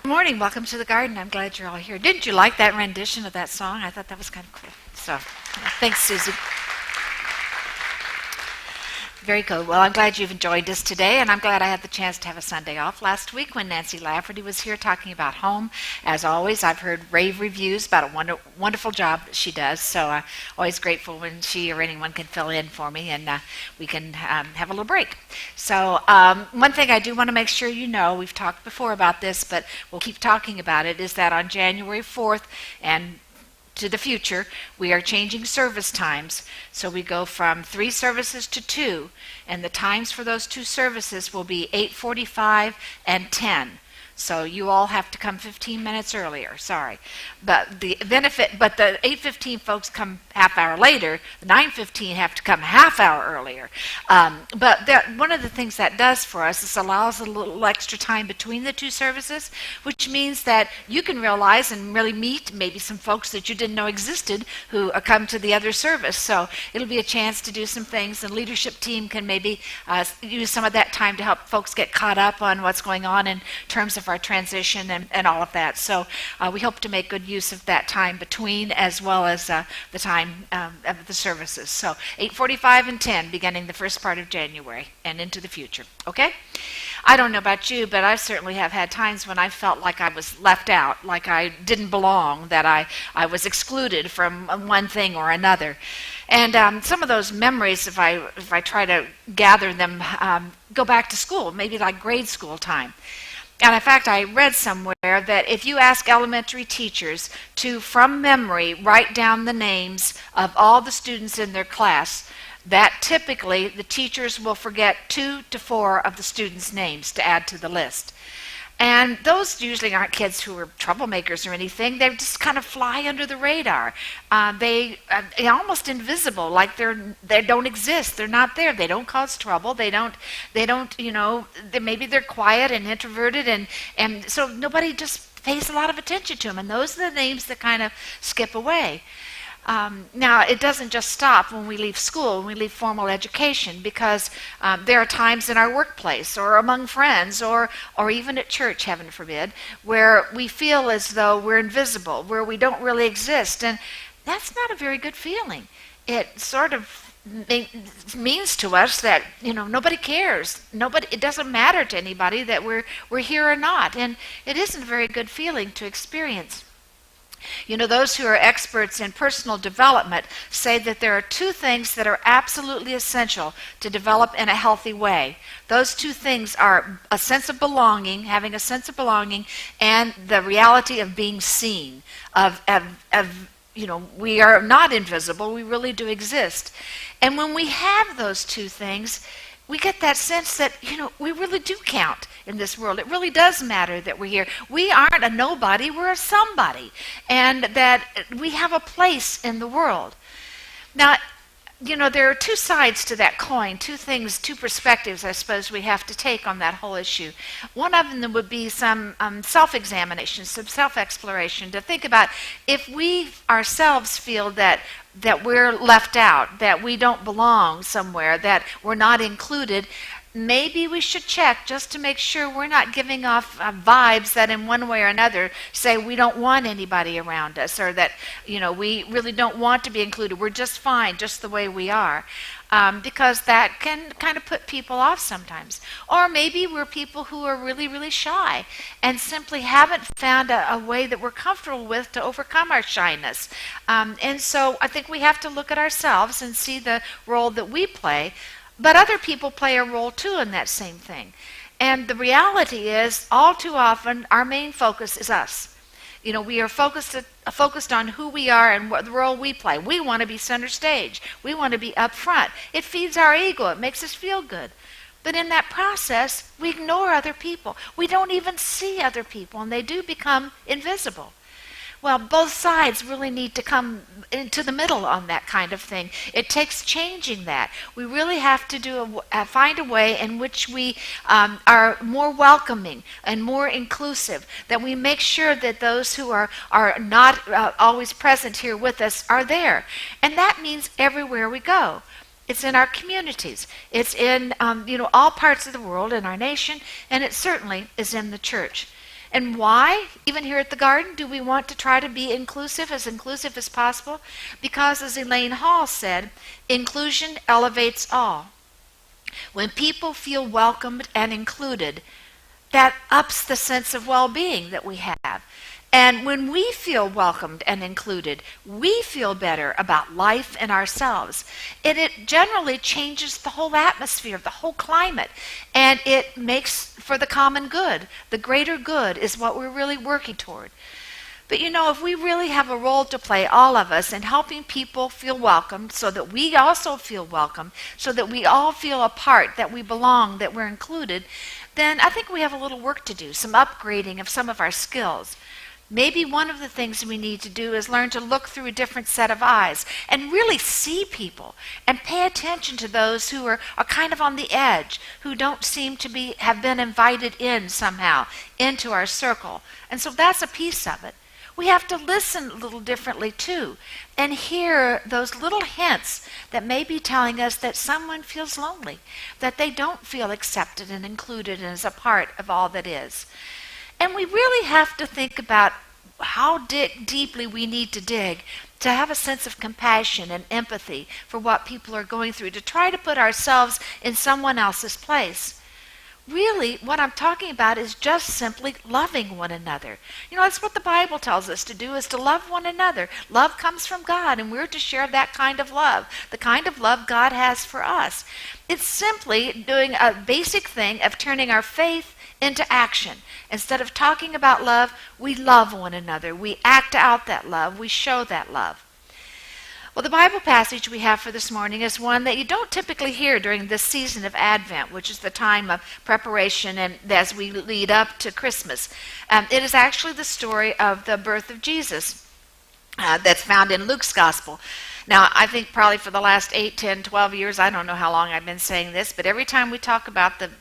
Good morning. Welcome to the garden. I'm glad you're all here. Didn't you like that rendition of that song? I thought that was kind of cool. So, thanks, Susie. Very good. Well, I'm glad you've enjoyed this today, and I'm glad I had the chance to have a Sunday off last week when Nancy Lafferty was here talking about home. As always, I've heard rave reviews about a wonderful job that she does, so I'm always grateful when she or anyone can fill in for me, and we can have a little break. So one thing I do want to make sure you know, we've talked before about this, but we'll keep talking about it, is that on January 4th and to the future, we are changing service times. So we go from 3 services to 2, and the times for those 2 services will be 8:45 and 10. So you all have to come 15 minutes earlier. Sorry, but the 8:15 folks come half hour later. The 9:15 have to come half hour earlier. But one of the things that does for us is allows a little extra time between the 2 services, which means that you can realize and really meet maybe some folks that you didn't know existed who come to the other service. So it'll be a chance to do some things. The leadership team can maybe use some of that time to help folks get caught up on what's going on in terms of our transition and all of that. So we hope to make good use of that time between, as well as the time of the services. So 8:45 and 10 beginning the first part of January and into the future. Okay? I don't know about you, but I certainly have had times when I felt like I was left out, like I didn't belong, that I was excluded from one thing or another. And some of those memories, if I try to gather them, go back to school, maybe like grade school time. And in fact, I read somewhere that if you ask elementary teachers to, from memory, write down the names of all the students in their class, that typically the teachers will forget 2 to 4 of the students' names to add to the list. And those usually aren't kids who are troublemakers or anything. They just kind of fly under the radar. They're almost invisible, like they don't exist. They're not there. They don't cause trouble. They don't. Maybe they're quiet and introverted, and so nobody just pays a lot of attention to them. And those are the names that kind of skip away. Now, it doesn't just stop when we leave school, when we leave formal education, because there are times in our workplace or among friends or even at church, heaven forbid, where we feel as though we're invisible, where we don't really exist. And that's not a very good feeling. It sort of means to us that nobody cares. It doesn't matter to anybody that we're here or not. And it isn't a very good feeling to experience. Those who are experts in personal development say that there are 2 things that are absolutely essential to develop in a healthy way. Those 2 things are a sense of belonging, having a sense of belonging, and the reality of being seen, we are not invisible, we really do exist. And when we have those 2 things, we get that sense that, we really do count in this world. It really does matter that we're here. We aren't a nobody, we're a somebody. And that we have a place in the world. Now, there are 2 sides to that coin, 2 things, 2 perspectives, I suppose, we have to take on that whole issue. One of them would be some self-examination, some self-exploration, to think about if we ourselves feel that we're left out, that we don't belong somewhere, that we're not included, maybe we should check just to make sure we're not giving off vibes that in one way or another say we don't want anybody around us, or that we really don't want to be included. We're just fine just the way we are. Because that can kind of put people off sometimes. Or maybe we're people who are really, really shy and simply haven't found a way that we're comfortable with to overcome our shyness. And so I think we have to look at ourselves and see the role that we play. But other people play a role too in that same thing. And the reality is, all too often, our main focus is us. We are focused on who we are and what the role we play. We want to be center stage. We want to be up front. It feeds our ego. It makes us feel good. But in that process, we ignore other people. We don't even see other people, and they do become invisible. Well, both sides really need to come into the middle on that kind of thing. It takes changing that. We really have to find a way in which we are more welcoming and more inclusive, that we make sure that those who are not always present here with us are there. And that means everywhere we go. It's in our communities. It's in all parts of the world, in our nation, and it certainly is in the church. And why, even here at the garden, do we want to try to be inclusive as possible? Because, as Elaine Hall said, inclusion elevates all. When people feel welcomed and included, that ups the sense of well-being that we have. And when we feel welcomed and included, we feel better about life and ourselves. And it generally changes the whole atmosphere, the whole climate. And it makes for the common good. The greater good is what we're really working toward. But you know, if we really have a role to play, all of us, in helping people feel welcomed so that we also feel welcome, so that we all feel a part, that we belong, that we're included, then I think we have a little work to do, some upgrading of some of our skills. Maybe one of the things we need to do is learn to look through a different set of eyes and really see people and pay attention to those who are kind of on the edge, who don't seem to have been invited in somehow into our circle. And so that's a piece of it. We have to listen a little differently too and hear those little hints that may be telling us that someone feels lonely, that they don't feel accepted and included and as a part of all that is. And we really have to think about how deeply we need to dig to have a sense of compassion and empathy for what people are going through, to try to put ourselves in someone else's place. Really, what I'm talking about is just simply loving one another. You know, that's what the Bible tells us to do, is to love one another. Love comes from God, and we're to share that kind of love, the kind of love God has for us. It's simply doing a basic thing of turning our faith into action. Instead of talking about love, we love one another. We act out that love. We show that love. Well, the Bible passage we have for this morning is one that you don't typically hear during this season of Advent, which is the time of preparation and as we lead up to Christmas. It is actually the story of the birth of Jesus that's found in Luke's Gospel. Now, I think probably for the last 8, 10, 12 years, I don't know how long I've been saying this, but every time we talk about the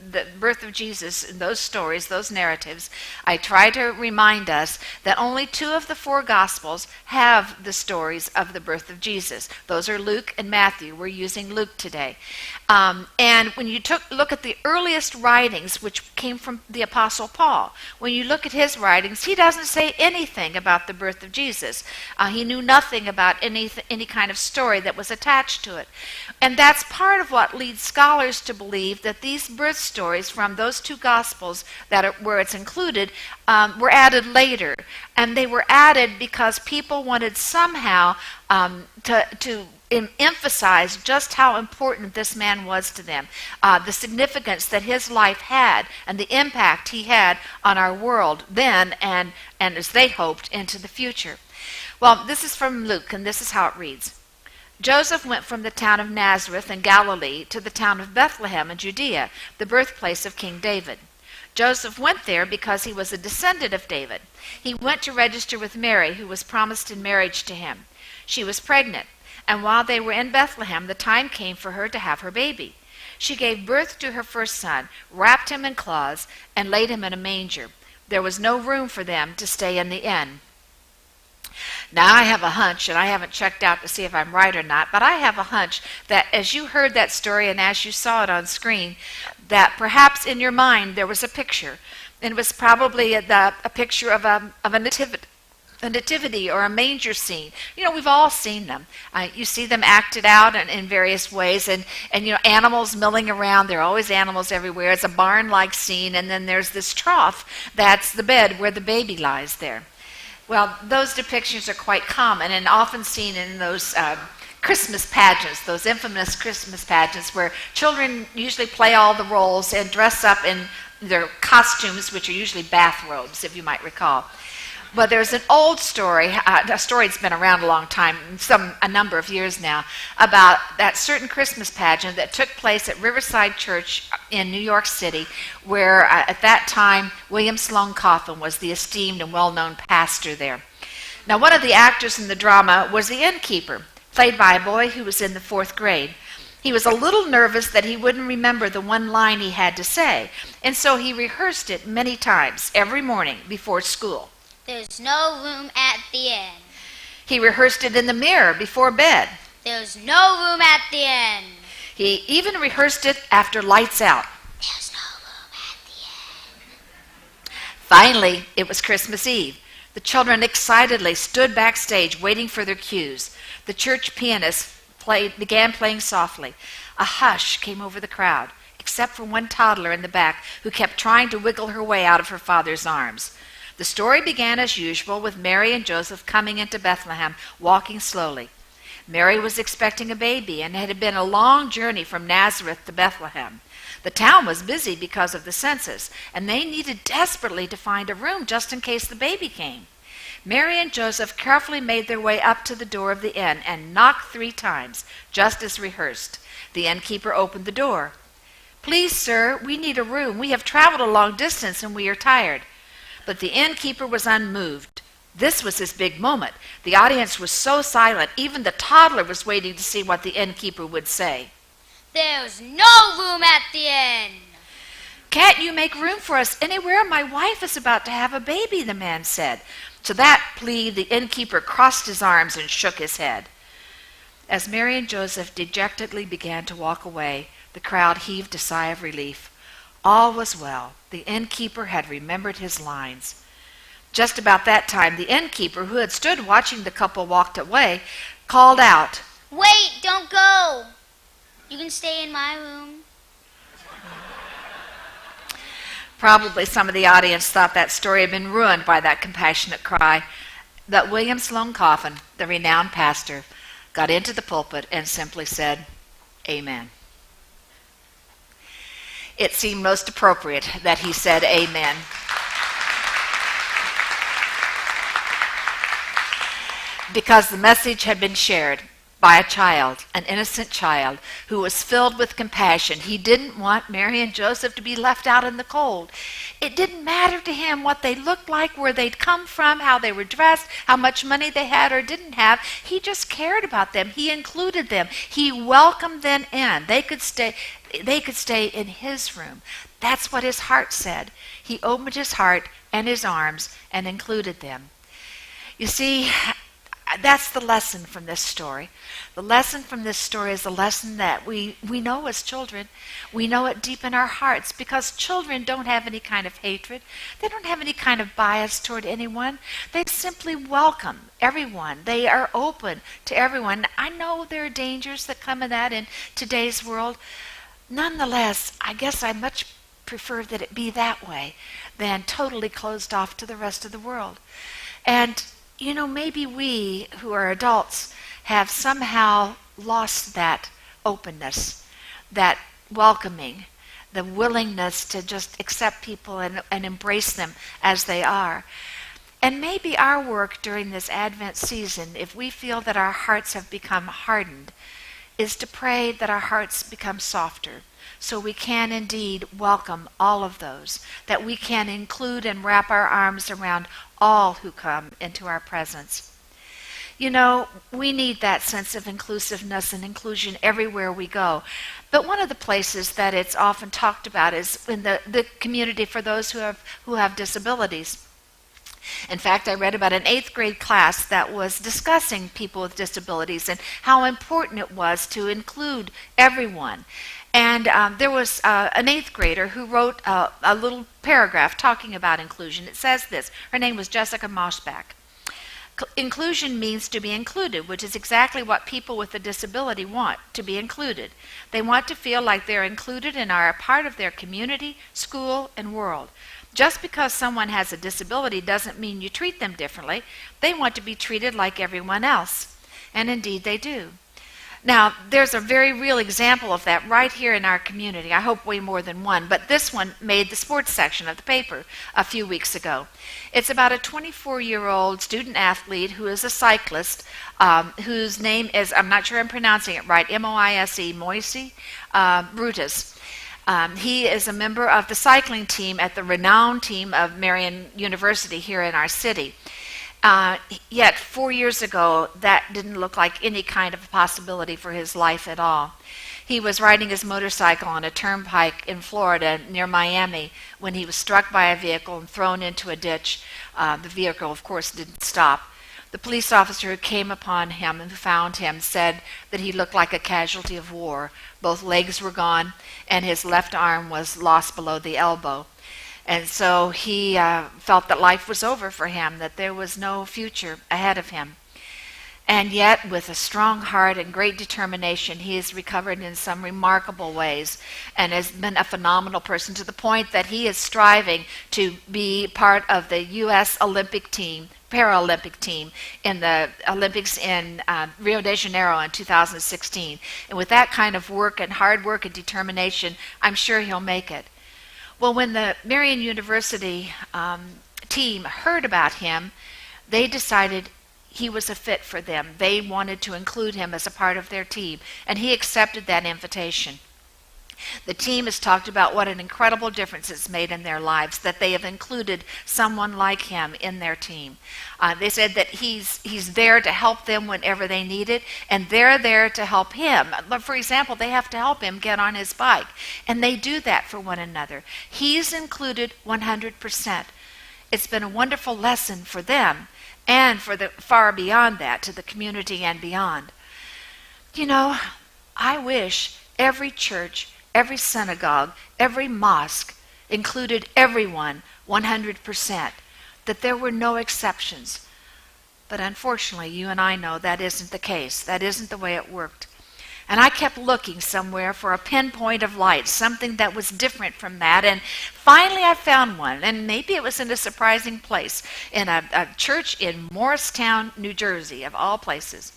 birth of Jesus in those stories, those narratives, I try to remind us that only 2 of the 4 Gospels have the stories of the birth of Jesus. Those are Luke and Matthew. We're using Luke today. And when you look at the earliest writings, which came from the Apostle Paul, when you look at his writings, he doesn't say anything about the birth of Jesus. He knew nothing about any kind of story that was attached to it. And that's part of what leads scholars to believe that these birth stories from those 2 Gospels where it's included were added later. And they were added because people wanted somehow to emphasize just how important this man was to them, the significance that his life had and the impact he had on our world then and as they hoped into the future. Well, this is from Luke, and this is how it reads. Joseph went from the town of Nazareth in Galilee to the town of Bethlehem in Judea, the birthplace of King David. Joseph went there because he was a descendant of David. He went to register with Mary, who was promised in marriage to him. She was pregnant, and while they were in Bethlehem, the time came for her to have her baby. She gave birth to her first son, wrapped him in cloths, and laid him in a manger. There was no room for them to stay in the inn. Now, I have a hunch, and I haven't checked out to see if I'm right or not, but I have a hunch that as you heard that story and as you saw it on screen, that perhaps in your mind there was a picture. And it was probably a picture of a nativity or a manger scene. You know, we've all seen them. You see them acted out in various ways, and you know, animals milling around. There are always animals everywhere. It's a barn-like scene, and then there's this trough. That's the bed where the baby lies there. Well, those depictions are quite common and often seen in those Christmas pageants, those infamous Christmas pageants where children usually play all the roles and dress up in their costumes, which are usually bathrobes, if you might recall. But there's an old story, a story that's been around a long time, a number of years now, about that certain Christmas pageant that took place at Riverside Church in New York City, where at that time William Sloane Coffin was the esteemed and well-known pastor there. Now, one of the actors in the drama was the innkeeper, played by a boy who was in the 4th grade. He was a little nervous that he wouldn't remember the one line he had to say, and so he rehearsed it many times every morning before school. There's no room at the inn. He rehearsed it in the mirror before bed. There's no room at the inn. He even rehearsed it after lights out. There's no room at the inn. Finally, it was Christmas Eve. The children excitedly stood backstage waiting for their cues. The church pianist began playing softly. A hush came over the crowd, except for one toddler in the back who kept trying to wiggle her way out of her father's arms. The story began as usual with Mary and Joseph coming into Bethlehem, walking slowly. Mary was expecting a baby, and it had been a long journey from Nazareth to Bethlehem. The town was busy because of the census, and they needed desperately to find a room just in case the baby came. Mary and Joseph carefully made their way up to the door of the inn and knocked 3 times, just as rehearsed. The innkeeper opened the door. "Please, sir, we need a room. We have traveled a long distance and we are tired." But the innkeeper was unmoved. This was his big moment. The audience was so silent, even the toddler was waiting to see what the innkeeper would say. "There's no room at the inn." "Can't you make room for us anywhere? My wife is about to have a baby," the man said. To that plea, the innkeeper crossed his arms and shook his head. As Mary and Joseph dejectedly began to walk away, the crowd heaved a sigh of relief. All was well. The innkeeper had remembered his lines. Just about that time, the innkeeper, who had stood watching the couple walk away, called out, "Wait, don't go. You can stay in my room." Probably some of the audience thought that story had been ruined by that compassionate cry. But William Sloane Coffin, the renowned pastor, got into the pulpit and simply said, "Amen." It seemed most appropriate that he said amen. Because the message had been shared by a child, an innocent child, who was filled with compassion. He didn't want Mary and Joseph to be left out in the cold. It didn't matter to him what they looked like, where they'd come from, how they were dressed, how much money they had or didn't have. He just cared about them. He included them. He welcomed them in. They could stay in his room. That's what his heart said. He opened his heart and his arms and included them. You see, that's the lesson from this story. The lesson from this story is a lesson that we know as children. We know it deep in our hearts because children don't have any kind of hatred. They don't have any kind of bias toward anyone. They simply welcome everyone. They are open to everyone. I know there are dangers that come in that in today's world. Nonetheless, I guess I much prefer that it be that way than totally closed off to the rest of the world. And you know, maybe we who are adults have somehow lost that openness, that welcoming, the willingness to just accept people and embrace them as they are. And maybe our work during this Advent season, if we feel that our hearts have become hardened, is to pray that our hearts become softer, so we can indeed welcome all of those, that we can include and wrap our arms around all who come into our presence. You know, we need that sense of inclusiveness and inclusion everywhere we go. But one of the places that it's often talked about is in the community for those who have disabilities. In fact, I read about an 8th grade class that was discussing people with disabilities and how important it was to include everyone. And there was an 8th grader who wrote a little paragraph talking about inclusion. It says this. Her name was Jessica Moschbach. Inclusion means to be included, which is exactly what people with a disability want, to be included. They want to feel like they're included and are a part of their community, school, and world. Just because someone has a disability doesn't mean you treat them differently. They want to be treated like everyone else. And indeed they do. Now, there's a very real example of that right here in our community. I hope way more than one, but this one made the sports section of the paper a few weeks ago. It's about a 24-year-old student athlete who is a cyclist, whose name is, I'm not sure I'm pronouncing it right, Moise Brutus. He is a member of the cycling team at the renowned team of Marian University here in our city. Yet 4 years ago, that didn't look like any kind of possibility for his life at all. He was riding his motorcycle on a turnpike in Florida near Miami when he was struck by a vehicle and thrown into a ditch. The vehicle, of course, didn't stop. The police officer who came upon him and who found him said that he looked like a casualty of war. Both legs were gone, and his left arm was lost below the elbow. And so he felt that life was over for him, that there was no future ahead of him. And yet, with a strong heart and great determination, he has recovered in some remarkable ways and has been a phenomenal person, to the point that he is striving to be part of the U.S. Olympic team, Paralympic team, in the Olympics in Rio de Janeiro in 2016. And with that kind of work and hard work and determination, I'm sure he'll make it. Well, when the Marian University team heard about him, they decided he was a fit for them. They wanted to include him as a part of their team, and he accepted that invitation. The team has talked about what an incredible difference it's made in their lives that they have included someone like him in their team. They said that he's there to help them whenever they need it, and they're there to help him. For example, they have to help him get on his bike, and they do that for one another. He's included 100%. It's been a wonderful lesson for them, and for the far beyond that, to the community and beyond. You know, I wish every church, every synagogue, every mosque included everyone 100%, that there were no exceptions. But unfortunately, you and I know that isn't the case. That isn't the way it worked. And I kept looking somewhere for a pinpoint of light, something that was different from that. And finally I found one, and maybe it was in a surprising place, in a church in Morristown, New Jersey, of all places.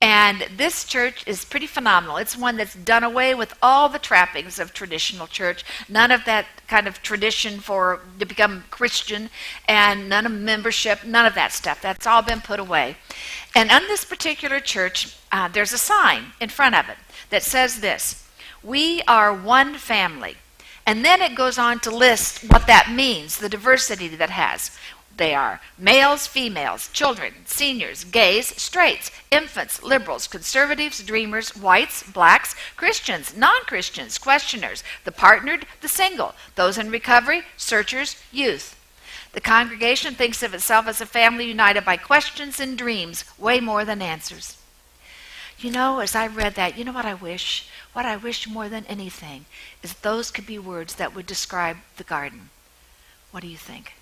And this church is pretty phenomenal. It's one that's done away with all the trappings of traditional church, none of that kind of tradition to become Christian, and none of membership, none of that stuff. That's all been put away. And on this particular church, there's a sign in front of it that says this: "We are one family." And then it goes on to list what that means, the diversity that has. They are males, females, children, seniors, gays, straights, infants, liberals, conservatives, dreamers, whites, blacks, Christians, non-Christians, questioners, the partnered, the single, those in recovery, searchers, youth. The congregation thinks of itself as a family united by questions and dreams, way more than answers. You know, as I read that, you know what I wish? What I wish more than anything is those could be words that would describe the garden. What do you think?